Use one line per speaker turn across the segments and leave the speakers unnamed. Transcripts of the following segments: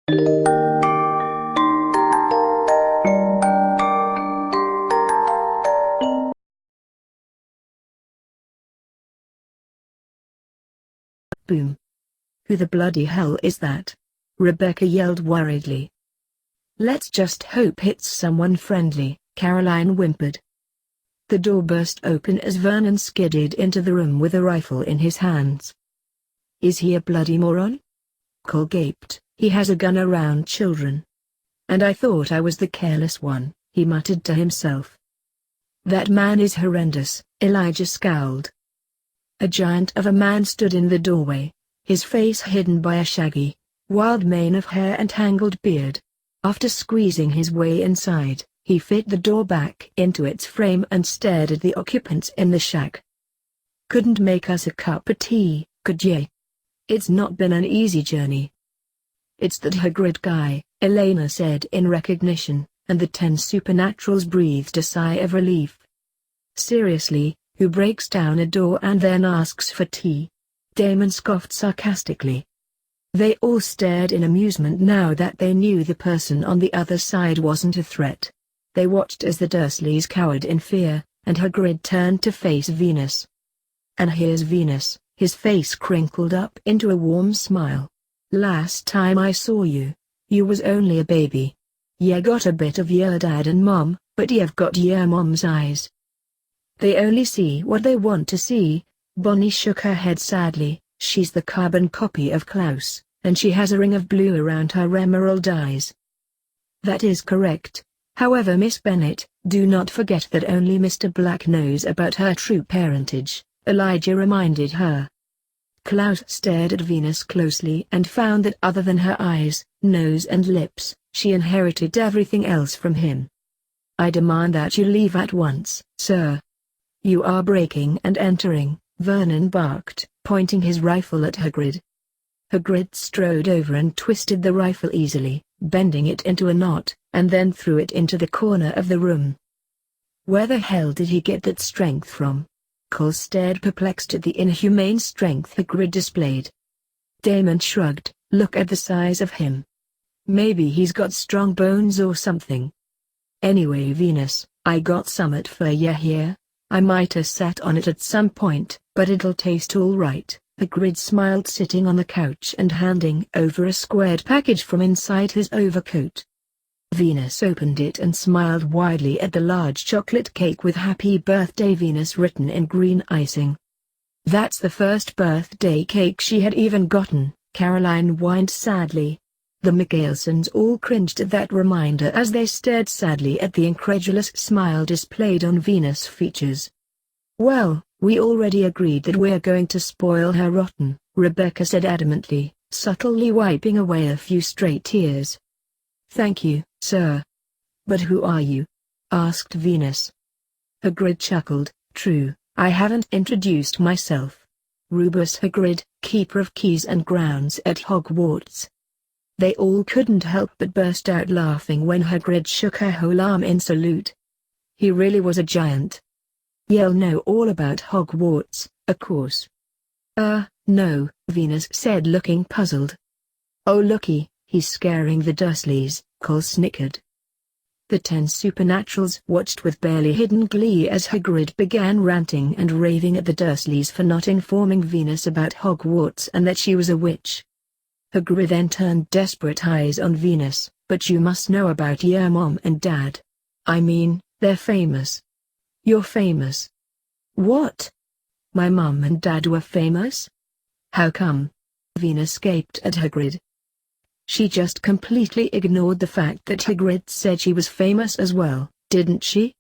Boom. Who the bloody hell is that? Rebecca yelled worriedly. Let's just hope it's someone friendly, Caroline whimpered. The door burst open as Vernon skidded into the room with a rifle in his hands. Is he a bloody moron? Cole gaped. He has a gun around children. And I thought I was the careless one, he muttered to himself. That man is horrendous, Elijah scowled. A giant of a man stood in the doorway, his face hidden by a shaggy, wild mane of hair and tangled beard. After squeezing his way inside, he fit the door back into its frame and stared at the occupants in the shack. Couldn't make us a cup of tea, could ye? It's not been an easy journey. It's that Hagrid guy, Elena said in recognition, and the 10 supernaturals breathed a sigh of relief. Seriously, who breaks down a door and then asks for tea? Damon scoffed sarcastically. They all stared in amusement now that they knew the person on the other side wasn't a threat. They watched as the Dursleys cowered in fear, and Hagrid turned to face Venus. And here's Venus, his face crinkled up into a warm smile. Last time I saw you, you was only a baby. You got a bit of your dad and mom, but you've got your mom's eyes. They only see what they want to see. Bonnie shook her head sadly. She's the carbon copy of Klaus, and she has a ring of blue around her emerald eyes. That is correct. However, Miss Bennet, do not forget that only Mr. Black knows about her true parentage, Elijah reminded her. Klaus stared at Venus closely and found that other than her eyes, nose and lips, she inherited everything else from him. I demand that you leave at once, sir. You are breaking and entering, Vernon barked, pointing his rifle at Hagrid. Hagrid strode over and twisted the rifle easily, bending it into a knot, and then threw it into the corner of the room. Where the hell did he get that strength from? Cole stared perplexed at the inhumane strength Hagrid displayed. Damon shrugged. Look at the size of him. Maybe he's got strong bones or something. Anyway, Venus, I got summat for ya here. I might have sat on it at some point, but it'll taste all right. Hagrid smiled, sitting on the couch and handing over a squared package from inside his overcoat. Venus opened it and smiled widely at the large chocolate cake with Happy Birthday Venus written in green icing. That's the first birthday cake she had even gotten, Caroline whined sadly. The Michalesons all cringed at that reminder as they stared sadly at the incredulous smile displayed on Venus' features. Well, we already agreed that we're going to spoil her rotten, Rebecca said adamantly, subtly wiping away a few stray tears. Thank you, sir. But who are you? Asked Venus. Hagrid chuckled. True, I haven't introduced myself. Rubeus Hagrid, Keeper of Keys and Grounds at Hogwarts. They all couldn't help but burst out laughing when Hagrid shook her whole arm in salute. He really was a giant. You'll know all about Hogwarts, of course. No, Venus said, looking puzzled. Oh looky, he's scaring the Dursleys, Cole snickered. The 10 supernaturals watched with barely hidden glee as Hagrid began ranting and raving at the Dursleys for not informing Venus about Hogwarts and that she was a witch. Hagrid then turned desperate eyes on Venus. But you must know about your mom and dad. I mean, they're famous. You're famous. What? My mom and dad were famous? How come? Venus gaped at Hagrid. She just completely ignored the fact that Hagrid said she was famous as well, didn't she?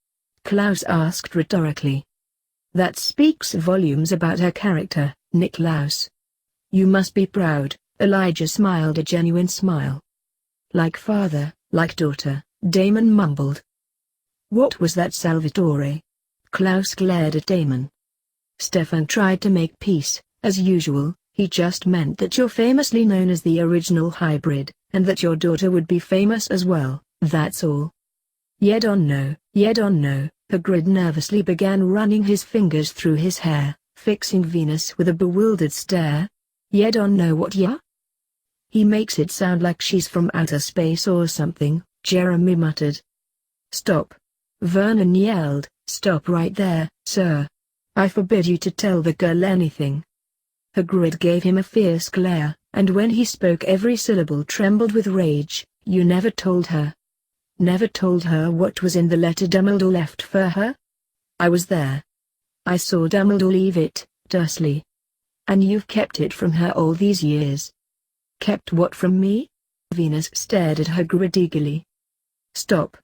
Klaus asked rhetorically. That speaks volumes about her character, Niklaus. You must be proud. Elijah smiled a genuine smile. Like father, like daughter, Damon mumbled. What was that, Salvatore? Klaus glared at Damon. Stefan tried to make peace, as usual. He just meant that you're famously known as the original hybrid, and that your daughter would be famous as well, that's all. You don't know, Hagrid nervously began running his fingers through his hair, fixing Venus with a bewildered stare. You don't know what ya? He makes it sound like she's from outer space or something, Jeremy muttered. Stop! Vernon yelled, stop right there, sir. I forbid you to tell the girl anything. Hagrid gave him a fierce glare, and when he spoke every syllable trembled with rage. You never told her. Never told her what was in the letter Dumbledore left for her? I was there. I saw Dumbledore leave it, Dursley. And you've kept it from her all these years. Kept what from me? Venus stared at Hagrid eagerly. Stop.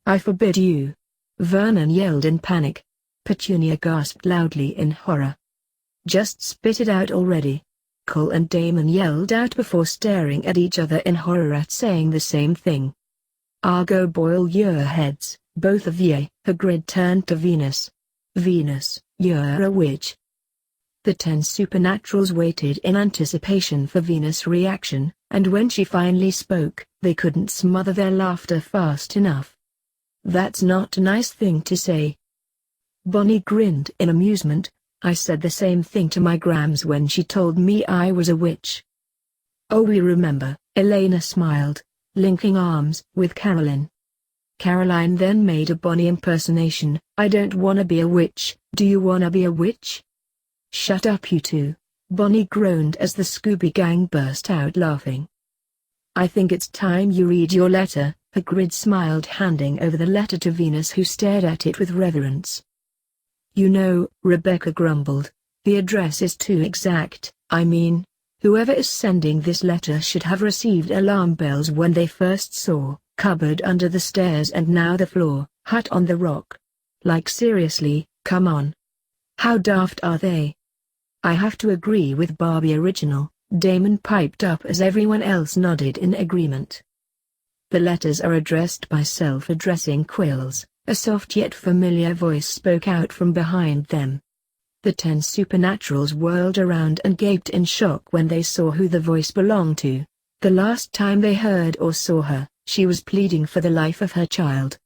I forbid you. Vernon yelled in panic. Petunia gasped loudly in horror. Just spit it out already. Cole and Damon yelled out before staring at each other in horror at saying the same thing. Argo boil your heads, both of ye. Hagrid turned to Venus. Venus, you're a witch. The 10 supernaturals waited in anticipation for Venus' reaction, and when she finally spoke, they couldn't smother their laughter fast enough. That's not a nice thing to say. Bonnie grinned in amusement. I said the same thing to my Grams when she told me I was a witch. Oh, we remember, Elena smiled, linking arms with Caroline. Caroline then made a Bonnie impersonation. I don't wanna be a witch, do you wanna be a witch? Shut up you two, Bonnie groaned as the Scooby Gang burst out laughing. I think it's time you read your letter, Hagrid smiled, handing over the letter to Venus, who stared at it with reverence. You know, Rebecca grumbled, the address is too exact. I mean, whoever is sending this letter should have received alarm bells when they first saw, cupboard under the stairs and now the floor, hut on the rock. Like seriously, come on. How daft are they? I have to agree with Barbie Original, Damon piped up as everyone else nodded in agreement. The letters are addressed by self-addressing quills. A soft yet familiar voice spoke out from behind them. The 10 supernaturals whirled around and gaped in shock when they saw who the voice belonged to. The last time they heard or saw her, she was pleading for the life of her child.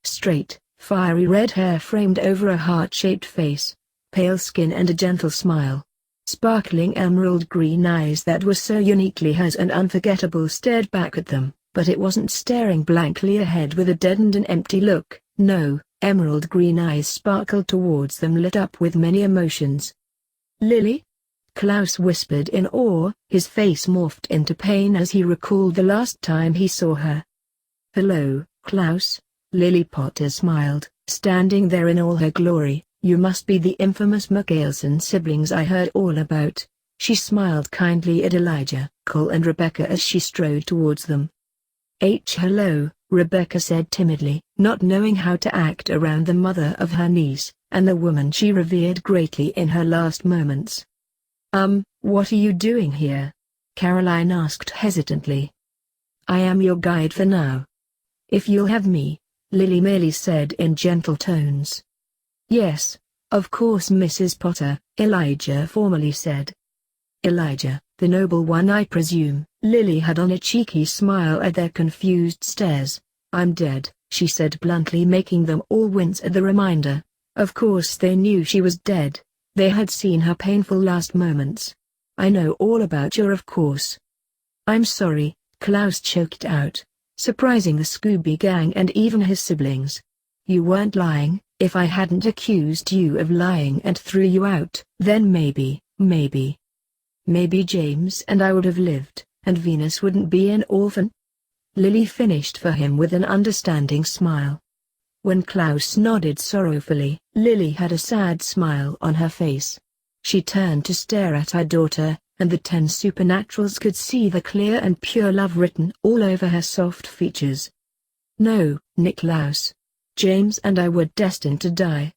Straight, fiery red hair framed over a heart-shaped face, pale skin and a gentle smile. Sparkling emerald green eyes that were so uniquely hers and unforgettable stared back at them, but it wasn't staring blankly ahead with a deadened and empty look. No, emerald green eyes sparkled towards them, lit up with many emotions. Lily? Klaus whispered in awe, his face morphed into pain as he recalled the last time he saw her. Hello, Klaus, Lily Potter smiled, standing there in all her glory. You must be the infamous McAilson siblings I heard all about. She smiled kindly at Elijah, Cole and Rebecca as she strode towards them. Hello, Rebecca said timidly, not knowing how to act around the mother of her niece, and the woman she revered greatly in her last moments. What are you doing here? Caroline asked hesitantly. I am your guide for now. If you'll have me, Lily merely said in gentle tones. Yes, of course Mrs. Potter, Elijah formally said. Elijah, the noble one I presume. Lily had on a cheeky smile at their confused stares. I'm dead, she said bluntly, making them all wince at the reminder. Of course they knew she was dead. They had seen her painful last moments. I know all about your of course. I'm sorry, Klaus choked out, surprising the Scooby Gang and even his siblings. You weren't lying. If I hadn't accused you of lying and threw you out, then maybe James and I would have lived, and Venus wouldn't be an orphan. Lily finished for him with an understanding smile. When Klaus nodded sorrowfully, Lily had a sad smile on her face. She turned to stare at her daughter, and the 10 supernaturals could see the clear and pure love written all over her soft features. No, Niklaus. James and I were destined to die.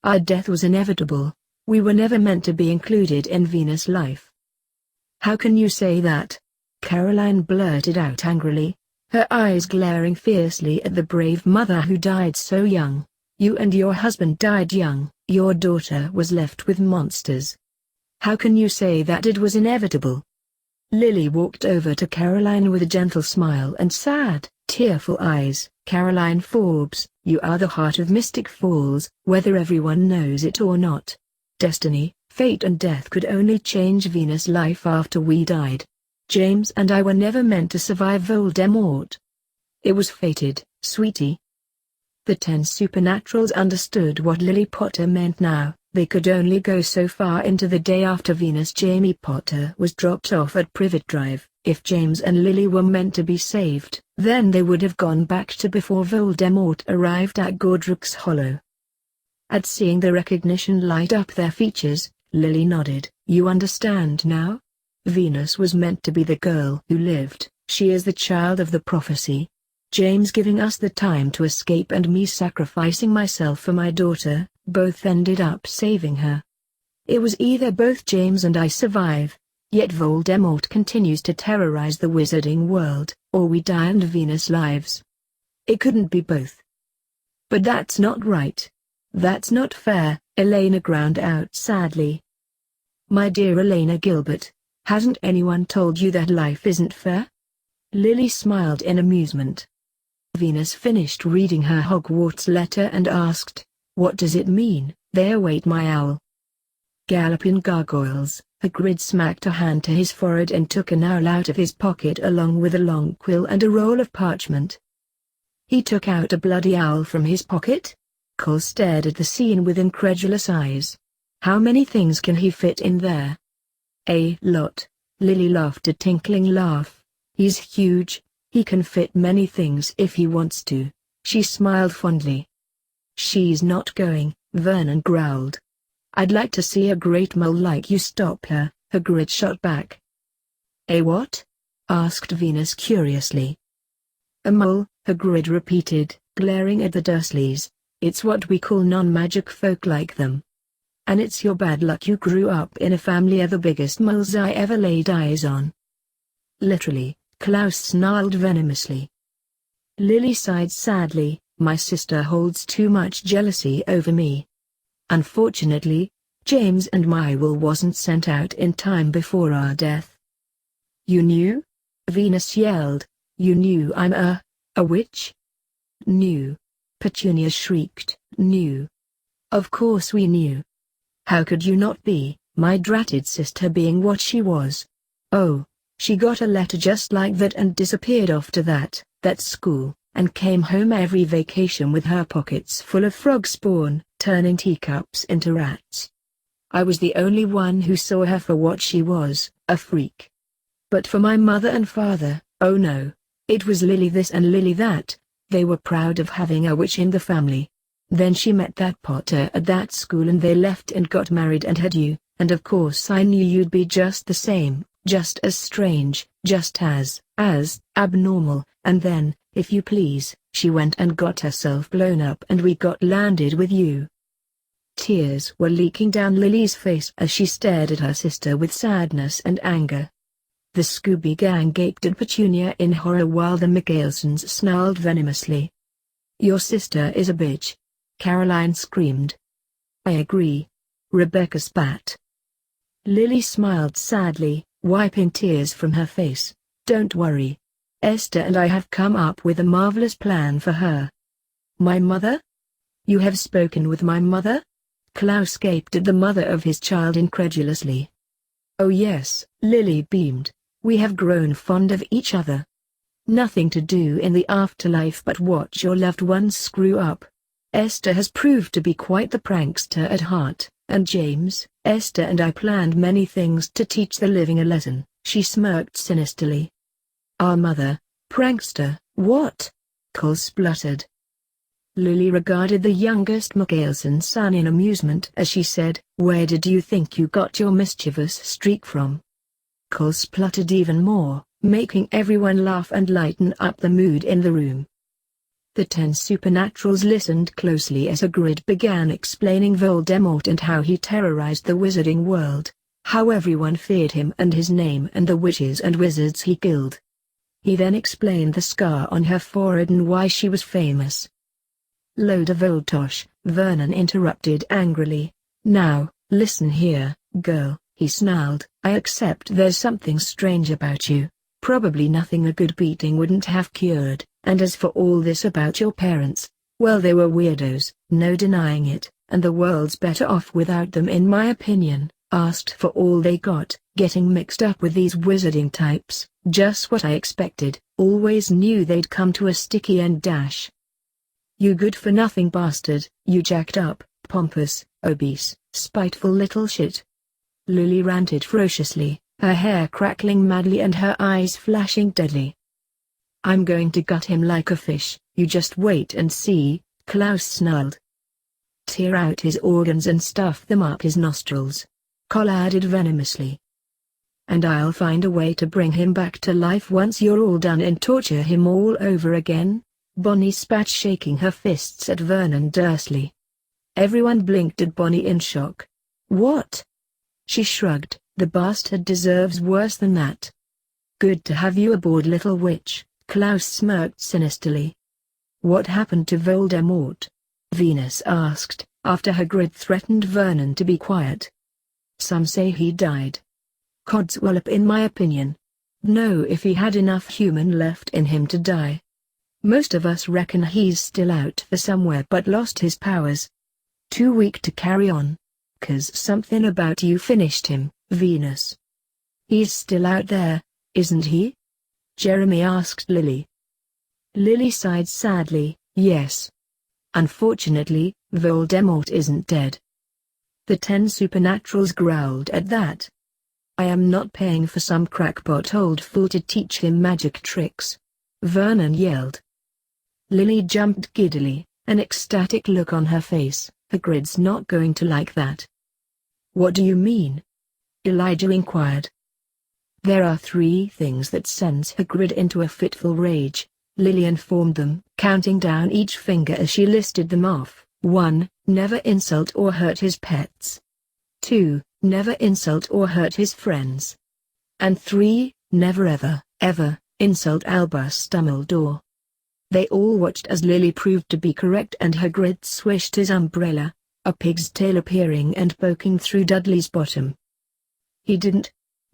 Our death was inevitable. We were never meant to be included in Venus' life. How can you say that? Caroline blurted out angrily, her eyes glaring fiercely at the brave mother who died so young. You and your husband died young, your daughter was left with monsters. How can you say that it was inevitable? Lily walked over to Caroline with a gentle smile and sad, tearful eyes. Caroline Forbes, you are the heart of Mystic Falls, whether everyone knows it or not. Destiny, fate and death could only change Venus' life after we died. James and I were never meant to survive Voldemort. It was fated, sweetie. The 10 supernaturals understood what Lily Potter meant now. They could only go so far into the day after Venus Jamie Potter was dropped off at Privet Drive. If James and Lily were meant to be saved, then they would have gone back to before Voldemort arrived at Godric's Hollow. At seeing the recognition light up their features, Lily nodded. You understand now? Venus was meant to be the girl who lived. She is the child of the prophecy. James giving us the time to escape and me sacrificing myself for my daughter, both ended up saving her. It was either both James and I survive, yet Voldemort continues to terrorize the wizarding world, or we die and Venus lives. It couldn't be both. But that's not right. That's not fair, Elena ground out sadly. My dear Elena Gilbert, hasn't anyone told you that life isn't fair? Lily smiled in amusement. Venus finished reading her Hogwarts letter and asked, what does it mean? There wait my owl. Galloping gargoyles. Hagrid smacked a hand to his forehead and took an owl out of his pocket along with a long quill and a roll of parchment. He took out a bloody owl from his pocket? Cole stared at the scene with incredulous eyes. How many things can he fit in there? A lot. Lily laughed a tinkling laugh. He's huge. He can fit many things if he wants to. She smiled fondly. She's not going, Vernon growled. I'd like to see a great mole like you stop her, Hagrid shot back. A what? Asked Venus curiously. A mole, Hagrid repeated, glaring at the Dursleys. It's what we call non-magic folk like them. And it's your bad luck you grew up in a family of the biggest moles I ever laid eyes on. Literally, Klaus snarled venomously. Lily sighed sadly, my sister holds too much jealousy over me. Unfortunately, James and my will wasn't sent out in time before our death. You knew? Venus yelled. You knew I'm a witch? Knew. Petunia shrieked. Knew. Of course we knew. How could you not be, my dratted sister being what she was? Oh, she got a letter just like that and disappeared off to that school, and came home every vacation with her pockets full of frog spawn, turning teacups into rats. I was the only one who saw her for what she was, a freak. But for my mother and father, oh no, it was Lily this and Lily that. They were proud of having a witch in the family. Then she met that Potter at that school and they left and got married and had you, and of course I knew you'd be just the same, just as strange, just as abnormal, and then, if you please, she went and got herself blown up and we got landed with you. Tears were leaking down Lily's face as she stared at her sister with sadness and anger. The Scooby Gang gaped at Petunia in horror while the Michaelsons snarled venomously. Your sister is a bitch. Caroline screamed. I agree. Rebecca spat. Lily smiled sadly, wiping tears from her face. Don't worry. Esther and I have come up with a marvelous plan for her. My mother? You have spoken with my mother? Klaus gaped at the mother of his child incredulously. Oh yes, Lily beamed. We have grown fond of each other. Nothing to do in the afterlife but watch your loved ones screw up. Esther has proved to be quite the prankster at heart, and James, Esther and I planned many things to teach the living a lesson. She smirked sinisterly. Our mother, prankster, what? Cole spluttered. Lily regarded the youngest Michaelson son in amusement as she said, where did you think you got your mischievous streak from? Cole spluttered even more, making everyone laugh and lighten up the mood in the room. The 10 supernaturals listened closely as Hagrid began explaining Voldemort and how he terrorized the wizarding world, how everyone feared him and his name and the witches and wizards he killed. He then explained the scar on her forehead and why she was famous. Loda Voltosh, Vernon interrupted angrily. Now, listen here, girl, he snarled. I accept there's something strange about you, probably nothing a good beating wouldn't have cured. And as for all this about your parents, well they were weirdos, no denying it, and the world's better off without them in my opinion, asked for all they got, getting mixed up with these wizarding types. Just what I expected, always knew they'd come to a sticky end dash. You good-for-nothing bastard, you jacked up, pompous, obese, spiteful little shit. Lily ranted ferociously, her hair crackling madly and her eyes flashing deadly. I'm going to gut him like a fish, you just wait and see, Klaus snarled. Tear out his organs and stuff them up his nostrils. Cole added venomously. And I'll find a way to bring him back to life once you're all done and torture him all over again, Bonnie spat, shaking her fists at Vernon Dursley. Everyone blinked at Bonnie in shock. What? She shrugged, the bastard deserves worse than that. Good to have you aboard, little witch, Klaus smirked sinisterly. What happened to Voldemort? Venus asked, after Hagrid threatened Vernon to be quiet. Some say he died. Codswallop, in my opinion. Know if he had enough human left in him to die. Most of us reckon he's still out there somewhere but lost his powers. Too weak to carry on. 'Cause something about you finished him, Venus. He's still out there, isn't he? Jeremy asked Lily. Lily sighed sadly, yes. Unfortunately, Voldemort isn't dead. The 10 Supernaturals growled at that. I am not paying for some crackpot old fool to teach him magic tricks. Vernon yelled. Lily jumped giddily, an ecstatic look on her face. Hagrid's not going to like that. What do you mean? Elijah inquired. There are 3 things that sends Hagrid into a fitful rage, Lily informed them, counting down each finger as she listed them off. 1. Never insult or hurt his pets. 2. Never insult or hurt his friends. And 3. Never ever insult Albus Dumbledore. They all watched as Lily proved to be correct and Hagrid swished his umbrella, a pig's tail appearing and poking through Dudley's bottom. He didn't?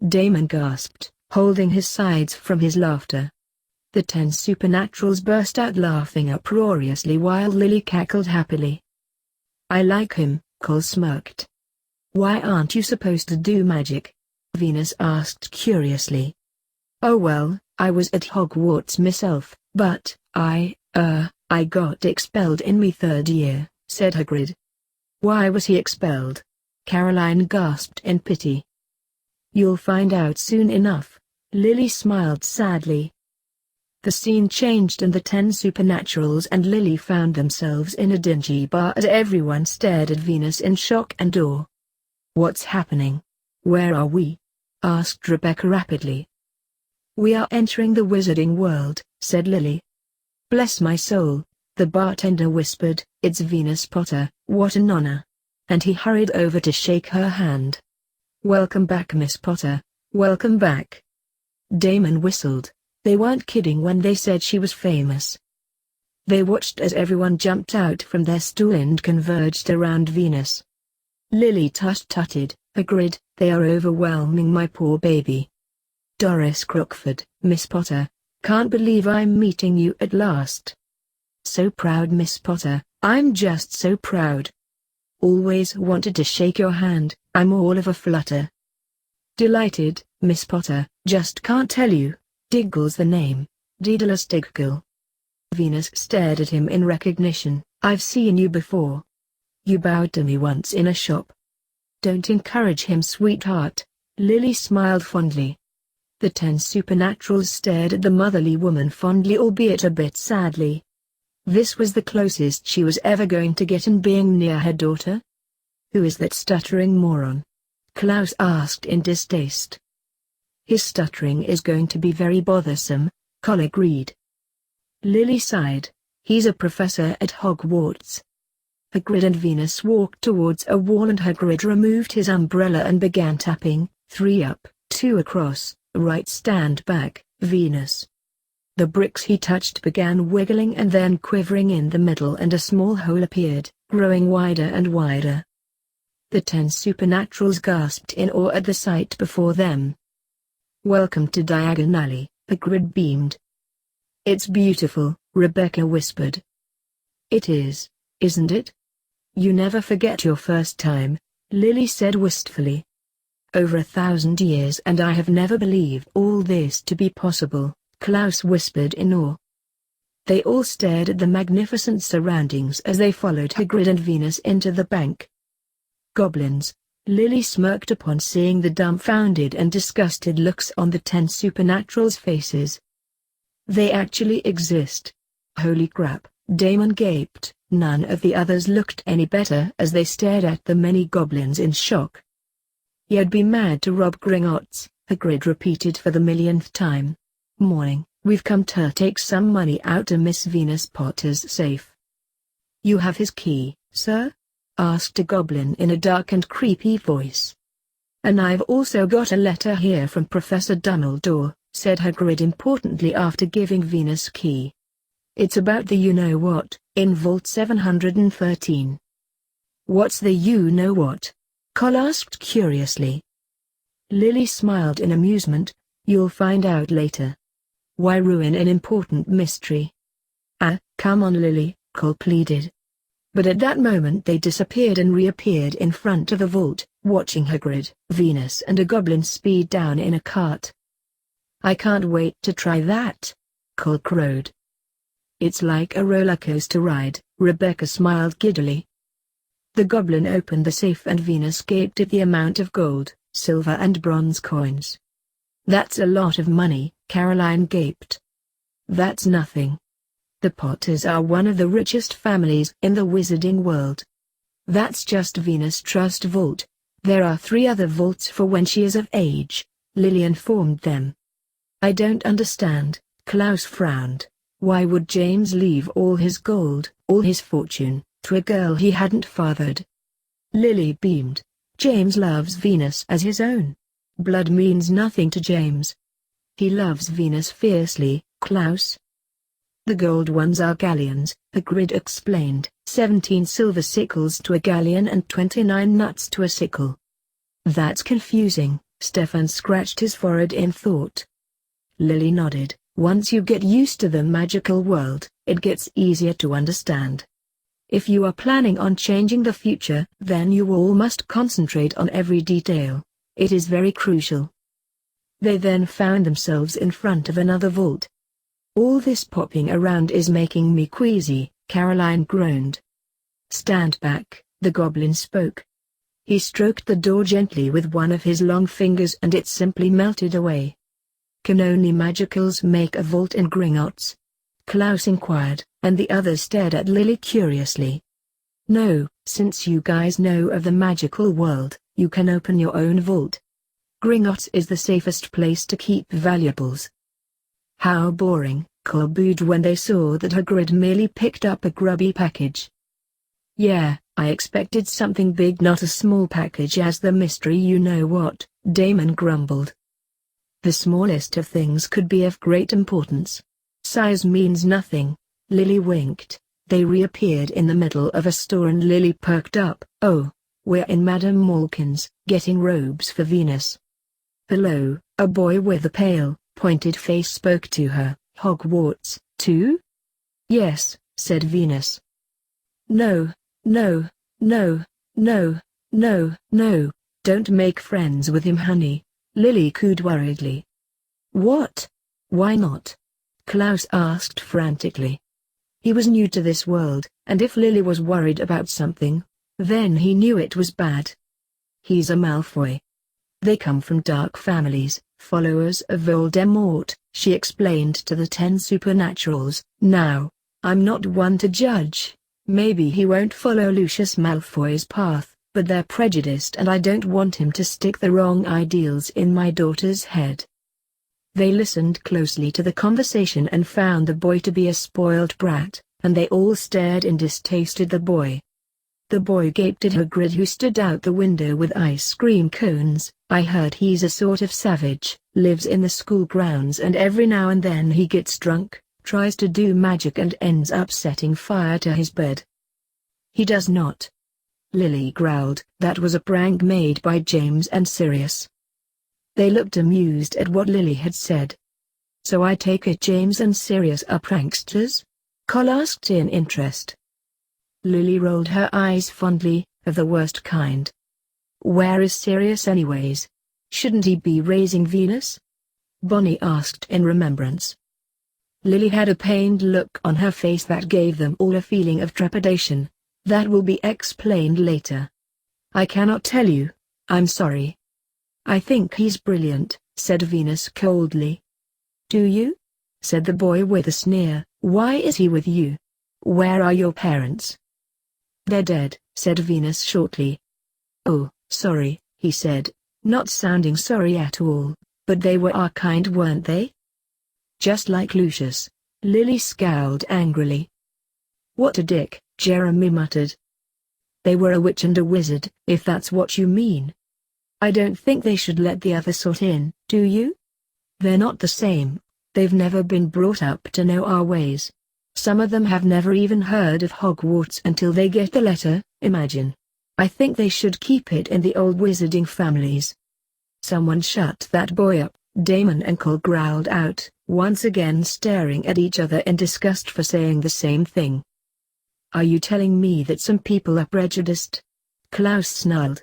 Damon gasped, holding his sides from his laughter. The 10 Supernaturals burst out laughing uproariously while Lily cackled happily. I like him, Cole smirked. Why aren't you supposed to do magic? Venus asked curiously. Oh well, I was at Hogwarts myself, but I got expelled in me 3rd year, said Hagrid. Why was he expelled? Caroline gasped in pity. You'll find out soon enough, Lily smiled sadly. The scene changed and the 10 Supernaturals and Lily found themselves in a dingy bar as everyone stared at Venus in shock and awe. What's happening? Where are we? Asked Rebecca rapidly. We are entering the wizarding world, said Lily. Bless my soul, the bartender whispered, it's Venus Potter, what an honor. And he hurried over to shake her hand. Welcome back, Miss Potter, welcome back. Damon whistled, they weren't kidding when they said she was famous. They watched as everyone jumped out from their stool and converged around Venus. Lily tut-tutted, Hagrid, they are overwhelming my poor baby. Doris Crockford, Miss Potter, can't believe I'm meeting you at last. So proud, Miss Potter, I'm just so proud. Always wanted to shake your hand, I'm all of a flutter. Delighted, Miss Potter, just can't tell you, Diggle's the name, Daedalus Diggle. Venus stared at him in recognition, I've seen you before. You bowed to me once in a shop. Don't encourage him, sweetheart, Lily smiled fondly. The 10 Supernaturals stared at the motherly woman fondly, albeit a bit sadly. This was the closest she was ever going to get in being near her daughter. Who is that stuttering moron? Klaus asked in distaste. His stuttering is going to be very bothersome, Cole agreed. Lily sighed. He's a professor at Hogwarts. Hagrid and Venus walked towards a wall and Hagrid removed his umbrella and began tapping, 3 up, 2 across, right stand back, Venus. The bricks he touched began wiggling and then quivering in the middle and a small hole appeared, growing wider and wider. The 10 Supernaturals gasped in awe at the sight before them. Welcome to Diagon Alley, Hagrid beamed. It's beautiful, Rebecca whispered. It is, isn't it? You never forget your first time, Lily said wistfully. Over 1,000 years, and I have never believed all this to be possible, Klaus whispered in awe. They all stared at the magnificent surroundings as they followed Hagrid and Venus into the bank. Goblins, Lily smirked upon seeing the dumbfounded and disgusted looks on the 10 supernaturals' faces. They actually exist. Holy crap, Damon gaped. None of the others looked any better as they stared at the many goblins in shock. You'd be mad to rob Gringotts, Hagrid repeated for the millionth time. Morning, we've come to take some money out of Miss Venus Potter's safe. You have his key, sir? Asked a goblin in a dark and creepy voice. And I've also got a letter here from Professor Dumbledore, said Hagrid importantly after giving Venus key. It's about the you-know-what, in Vault 713. What's the you-know-what? Cole asked curiously. Lily smiled in amusement. You'll find out later. Why ruin an important mystery? Ah, come on Lily, Cole pleaded. But at that moment they disappeared and reappeared in front of the vault, watching Hagrid, Venus and a goblin speed down in a cart. I can't wait to try that, Cole crowed. It's like a roller coaster ride, Rebecca smiled giddily. The goblin opened the safe and Venus gaped at the amount of gold, silver and bronze coins. That's a lot of money, Caroline gaped. That's nothing. The Potters are one of the richest families in the wizarding world. That's just Venus Trust Vault. There are 3 other vaults for when she is of age, Lily informed them. I don't understand, Klaus frowned. Why would James leave all his gold, all his fortune, to a girl he hadn't fathered? Lily beamed. James loves Venus as his own. Blood means nothing to James. He loves Venus fiercely, Klaus. The gold ones are galleons, Hagrid explained, 17 silver sickles to a galleon and 29 nuts to a sickle. That's confusing, Stefan scratched his forehead in thought. Lily nodded. Once you get used to the magical world, it gets easier to understand. If you are planning on changing the future, then you all must concentrate on every detail. It is very crucial. They then found themselves in front of another vault. All this popping around is making me queasy, Caroline groaned. Stand back, the goblin spoke. He stroked the door gently with one of his long fingers and it simply melted away. Can only magicals make a vault in Gringotts? Klaus inquired, and the others stared at Lily curiously. No, since you guys know of the magical world, you can open your own vault. Gringotts is the safest place to keep valuables. How boring, Cole booed when they saw that Hagrid merely picked up a grubby package. Yeah, I expected something big, not a small package as the mystery you-know-what, Damon grumbled. The smallest of things could be of great importance. Size means nothing, Lily winked. They reappeared in the middle of a store and Lily perked up. Oh, we're in Madame Malkin's, getting robes for Venus. Hello, a boy with a pale, pointed face spoke to her. Hogwarts, too? Yes, said Venus. No, no, no, no, no, no, don't make friends with him honey, Lily cooed worriedly. What? Why not? Klaus asked frantically. He was new to this world, and if Lily was worried about something, then he knew it was bad. He's a Malfoy. They come from dark families, followers of Voldemort, she explained to the 10 supernaturals. Now, I'm not one to judge. Maybe he won't follow Lucius Malfoy's path, but they're prejudiced and I don't want him to stick the wrong ideals in my daughter's head. They listened closely to the conversation and found the boy to be a spoiled brat, and they all stared in distaste at the boy. The boy gaped at Hagrid who stood out the window with ice cream cones. I heard he's a sort of savage, lives in the school grounds and every now and then he gets drunk, tries to do magic and ends up setting fire to his bed. He does not. Lily growled. That was a prank made by James and Sirius. They looked amused at what Lily had said. So I take it James and Sirius are pranksters? Cole asked in interest. Lily rolled her eyes fondly, of the worst kind. Where is Sirius anyways? Shouldn't he be raising Venus? Bonnie asked in remembrance. Lily had a pained look on her face that gave them all a feeling of trepidation. That will be explained later. I cannot tell you. I'm sorry. I think he's brilliant, said Venus coldly. Do you? Said the boy with a sneer. Why is he with you? Where are your parents? They're dead, said Venus shortly. Oh, sorry, he said, not sounding sorry at all, but they were our kind, weren't they? Just like Lucius. Lily scowled angrily. What a dick, Jeremy muttered. They were a witch and a wizard, if that's what you mean. I don't think they should let the other sort in, do you? They're not the same. They've never been brought up to know our ways. Some of them have never even heard of Hogwarts until they get the letter, imagine. I think they should keep it in the old wizarding families. Someone shut that boy up, Damon and Cole growled out, once again staring at each other in disgust for saying the same thing. Are you telling me that some people are prejudiced? Klaus snarled.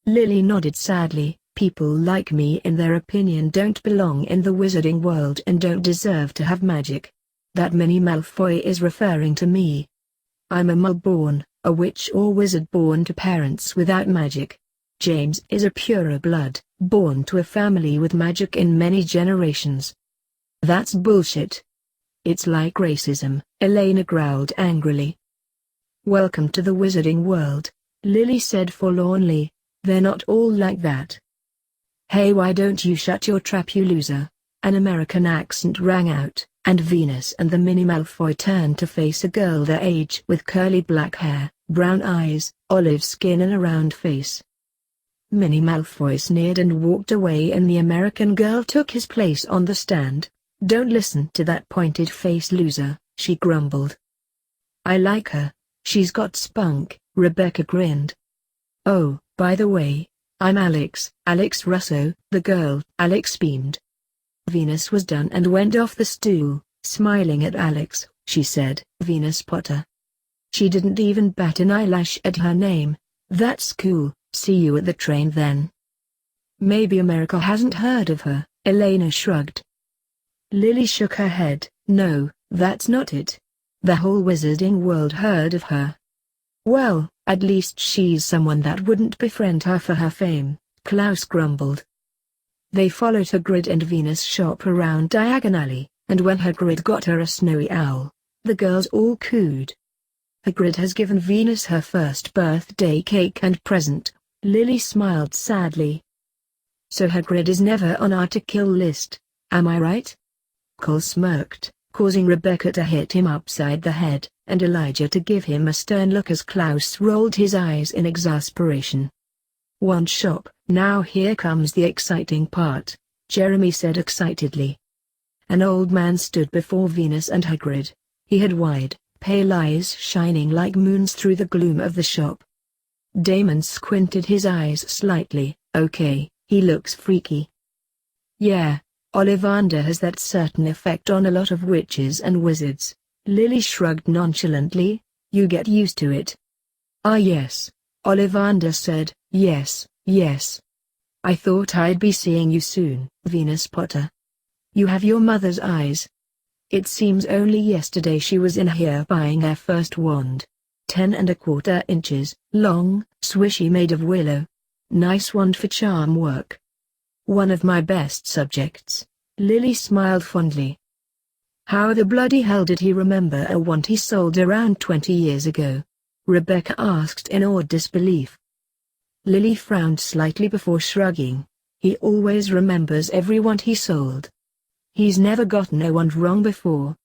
Lily nodded sadly. People like me in their opinion don't belong in the wizarding world and don't deserve to have magic. That Minnie Malfoy is referring to me. I'm a muggle born, a witch or wizard born to parents without magic. James is a purer blood, born to a family with magic in many generations. That's bullshit. It's like racism, Elena growled angrily. Welcome to the wizarding world, Lily said forlornly. They're not all like that. Hey, why don't you shut your trap, you loser? An American accent rang out, and Venus and the Minnie Malfoy turned to face a girl their age with curly black hair, brown eyes, olive skin and a round face. Minnie Malfoy sneered and walked away, and the American girl took his place on the stand. Don't listen to that pointed-faced loser, she grumbled. I like her. She's got spunk, Rebecca grinned. Oh, by the way, I'm Alex Russo, the girl, Alex beamed. Venus was done and went off the stool, smiling at Alex. She said, Venus Potter. She didn't even bat an eyelash at her name. That's cool, see you at the train then. Maybe America hasn't heard of her, Elena shrugged. Lily shook her head. No, that's not it. The whole wizarding world heard of her. Well, at least she's someone that wouldn't befriend her for her fame, Klaus grumbled. They followed Hagrid and Venus shop around diagonally, and when Hagrid got her a snowy owl, the girls all cooed. Hagrid has given Venus her first birthday cake and present, Lily smiled sadly. So Hagrid is never on our to-kill list, am I right? Cole smirked, causing Rebecca to hit him upside the head, and Elijah to give him a stern look as Klaus rolled his eyes in exasperation. One shop, now here comes the exciting part, Jeremy said excitedly. An old man stood before Venus and Hagrid. He had wide, pale eyes shining like moons through the gloom of the shop. Damon squinted his eyes slightly. Okay, he looks freaky. Yeah, Ollivander has that certain effect on a lot of witches and wizards. Lily shrugged nonchalantly. You get used to it. Ah yes, Ollivander said. Yes, yes. I thought I'd be seeing you soon, Venus Potter. You have your mother's eyes. It seems only yesterday she was in here buying her first wand. 10¼ inches, long, swishy, made of willow. Nice wand for charm work. One of my best subjects. Lily smiled fondly. How the bloody hell did he remember a wand he sold around 20 years ago? Rebecca asked in awed disbelief. Lily frowned slightly before shrugging. He always remembers every wand he sold. He's never gotten a wand wrong before.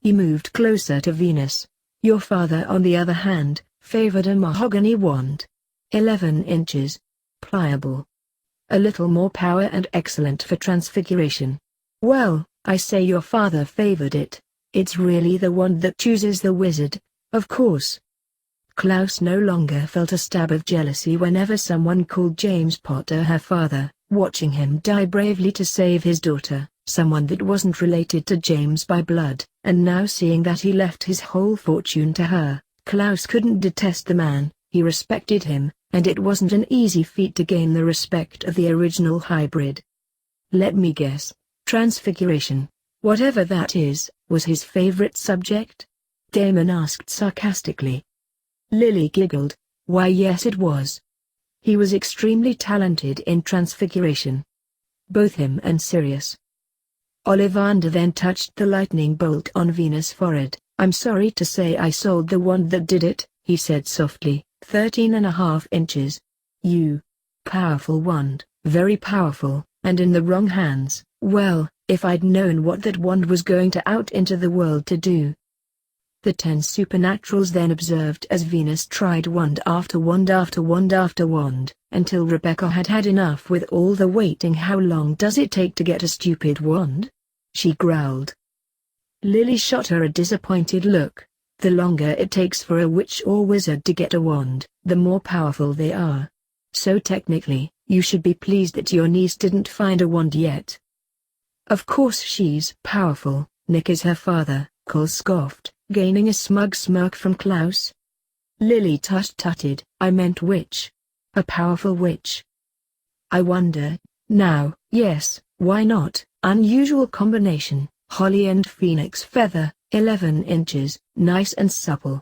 He moved closer to Venus. Your father, on the other hand, favored a mahogany wand. 11 inches. Pliable. A little more power and excellent for transfiguration. Well, I say your father favored it. It's really the wand that chooses the wizard, of course. Klaus no longer felt a stab of jealousy whenever someone called James Potter her father, watching him die bravely to save his daughter, someone that wasn't related to James by blood, and now seeing that he left his whole fortune to her. Klaus couldn't detest the man. He respected him, and it wasn't an easy feat to gain the respect of the original hybrid. Let me guess, transfiguration, whatever that is, was his favorite subject? Damon asked sarcastically. Lily giggled. Why yes it was. He was extremely talented in transfiguration. Both him and Sirius. Ollivander then touched the lightning bolt on Venus' forehead. I'm sorry to say I sold the wand that did it, he said softly. 13.5 inches. You. Powerful wand, very powerful, and in the wrong hands. Well, if I'd known what that wand was going to out into the world to do. The 10 supernaturals then observed as Venus tried wand after wand after wand after wand, until Rebecca had had enough with all the waiting. How long does it take to get a stupid wand? She growled. Lily shot her a disappointed look. The longer it takes for a witch or wizard to get a wand, the more powerful they are. So technically, you should be pleased that your niece didn't find a wand yet. Of course she's powerful, Nick is her father, Cole scoffed, gaining a smug smirk from Klaus. Lily tut-tutted. I meant witch. A powerful witch. I wonder, now. Yes, why not? Unusual combination, holly and phoenix feather, 11 inches, nice and supple.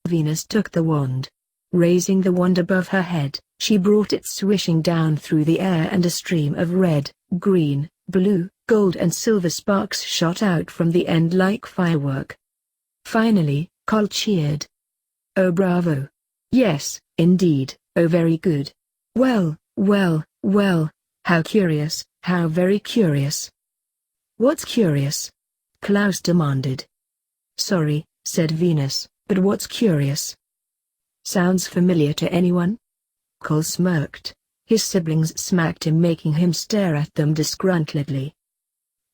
Venus took the wand. Raising the wand above her head, she brought it swishing down through the air and a stream of red, green, blue, gold and silver sparks shot out from the end like firework. Finally, Cole cheered. Oh bravo. Yes, indeed, oh very good. Well, well, well, how curious, how very curious. What's curious? Klaus demanded. Sorry, said Venus, but what's curious? Sounds familiar to anyone? Cole smirked. His siblings smacked him, making him stare at them disgruntledly.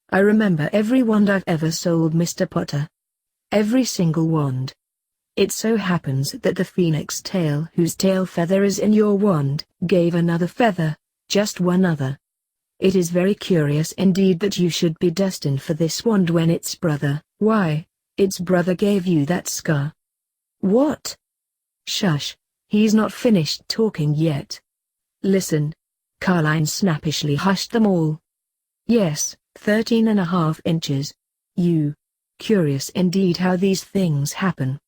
I remember every wand I've ever sold, Mr. Potter. Every single wand. It so happens that the phoenix tail whose tail feather is in your wand, gave another feather, just one other. It is very curious indeed that you should be destined for this wand when its brother, why, its brother gave you that scar. What? Shush, he's not finished talking yet. Listen. Carline snappishly hushed them all. Yes, 13.5 inches. You. Curious indeed how these things happen.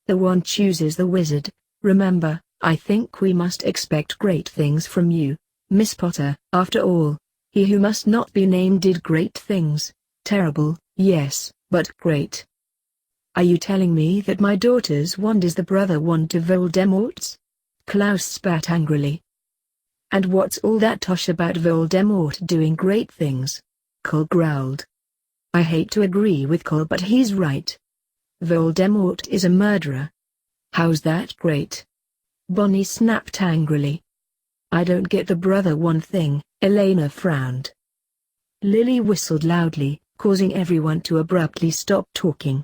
The wand chooses the wizard. Remember, I think we must expect great things from you, Miss Potter. After all, he who must not be named did great things. Terrible, yes, but great. Are you telling me that my daughter's wand is the brother wand to Voldemort's? Klaus spat angrily. And what's all that tosh about Voldemort doing great things? Cole growled. I hate to agree with Cole, but he's right. Voldemort is a murderer. How's that great? Bonnie snapped angrily. I don't get the brother wand thing, Elena frowned. Lily whistled loudly, causing everyone to abruptly stop talking.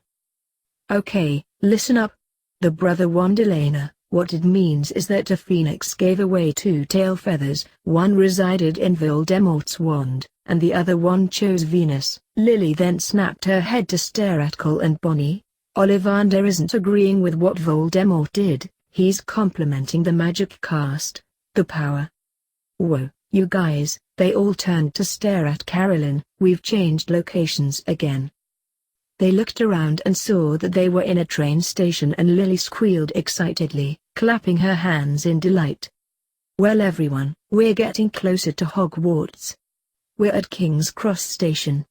Okay, listen up. The brother wand, Elena, what it means is that a phoenix gave away 2 tail feathers, one resided in Voldemort's wand, and the other one chose Venus. Lily then snapped her head to stare at Cole and Bonnie. Ollivander isn't agreeing with what Voldemort did, he's complimenting the magic cast, the power. Whoa, you guys, they all turned to stare at Carolyn. We've changed locations again. They looked around and saw that they were in a train station, and Lily squealed excitedly, clapping her hands in delight. Well everyone, we're getting closer to Hogwarts. We're at King's Cross Station.